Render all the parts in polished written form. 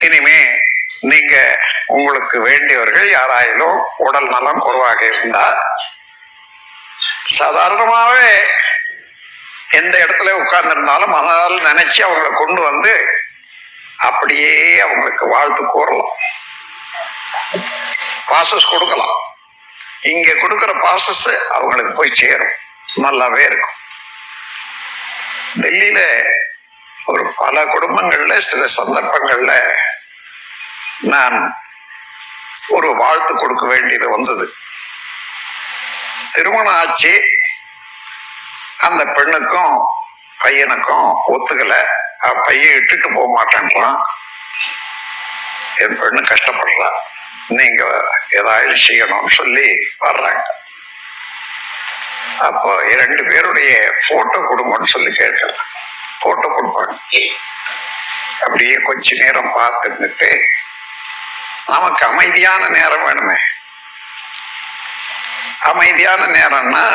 இனிமே நீங்க உங்களுக்கு வேண்டியவர்கள் யாராயிலும் உடல் நலம் குறைவாக இருந்தா சாதாரணமாவே எந்த இடத்துல உட்கார்ந்து இருந்தாலும் மனதால் நினைச்சு அவங்களை கொண்டு வந்து அப்படியே அவங்களுக்கு வாழ்த்து கூறலாம், பாசஸ் கொடுக்கலாம். இங்க கொடுக்கிற பாசஸ் அவங்களுக்கு போய் சேரும், நல்லாவே இருக்கும். டெல்லியில ஒரு பல குடும்பங்கள்ல சில சந்தர்ப்பங்கள்ல நான் ஒரு வாழ்த்து கொடுக்க வேண்டியது வந்தது. திருமணம் ஆச்சு, அந்த பெண்ணுக்கும் பையனுக்கும் ஒத்துக்கல. பையன் இட்டுட்டு போக மாட்டேன்றான், என் பெண்ணு கஷ்டப்படுறா, நீங்க ஏதாவது செய்யணும்னு சொல்லி வர்றாங்க. அப்போ 2 பேருடைய போட்டோ கொடுங்கன்னு சொல்லி கேட்கல. போட்டோ கொடுப்பாங்க. அப்படியே கொஞ்ச நேரம் பார்த்துட்டு, நமக்கு அமைதியான நேரம் வேணுமே. அமைதியான நேரம்னா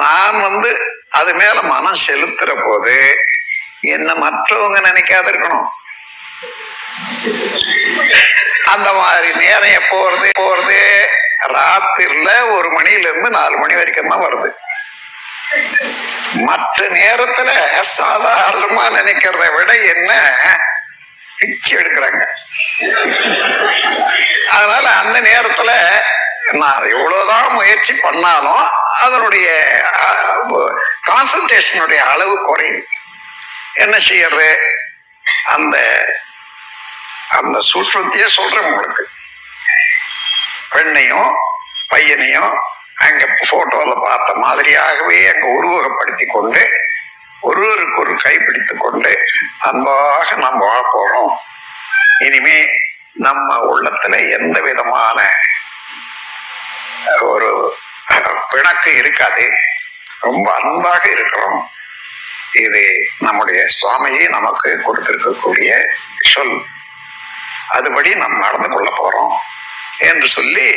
நான் அது மேல மனம் செலுத்துற போது என்ன மற்றவங்க நினைக்காத இருக்கணும். அந்த மாதிரி நேரம் எப்போ போறது ராத்திரில 1 மணில இருந்து 4 மணி வரைக்கும் தான் வருது. மற்ற நேரத்துல சாதாரணமா நினைக்கிறத விட என்ன பிச்சு எடுக்கிறாங்க. அதனால அந்த நேரத்துல நான் எவ்வளவுதான் முயற்சி பண்ணாலும் அதனுடைய கான்சன்ட்ரேஷனுடைய அளவு குறையும். என்ன செய்யறது? அந்த அந்த சூட்சத்தையே சொல்றேன் உங்களுக்கு. பெண்ணையும் பையனையும் அங்க போட்டோல பார்த்த மாதிரியாகவே அங்க உருவகப்படுத்தி கொண்டு ஒருவருக்கு ஒரு கைப்பிடித்து கொண்டு அன்பாக நம்ம வாழ போறோம். இனிமே நம்ம உள்ளத்துல எந்த விதமான ஒரு பிணக்கு இருக்காது, ரொம்ப அன்பாக இருக்கிறோம். இது நம்முடைய சுவாமியை நமக்கு கொடுத்திருக்கக்கூடிய சொல், அதுபடி நாம் நடந்து கொள்ள போறோம் என்று சொல்லி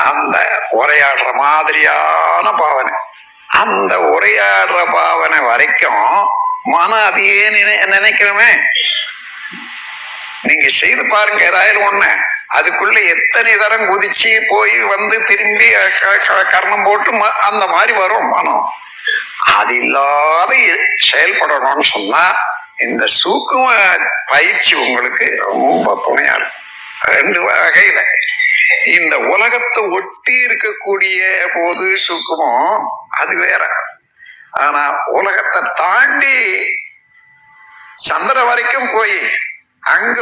அந்த உரையாடுற மாதிரியான பாவனை, அந்த உரையாடுற பாவனை வரைக்கும் மனம் அதையே நினைக்கிறோமே. நீங்க செய்து பாருங்க, ஏதாவது ஒண்ணு அதுக்குள்ள எத்தனை தரம் குதிச்சு போய் திரும்பி கர்ணம் போட்டு அந்த மாதிரி வரும் மனம். அது இல்லாத செயல்படணும்னு சொன்னா இந்த சூக்கும பயிற்சி உங்களுக்கு ரொம்ப துணையா இருக்கும். 2 வகையில. இந்த உலகத்தை ஒட்டி இருக்கக்கூடிய போது சூக்குமம் அது வேற. ஆனா உலகத்தை தாண்டி சந்திர வரைக்கும் போய் அங்க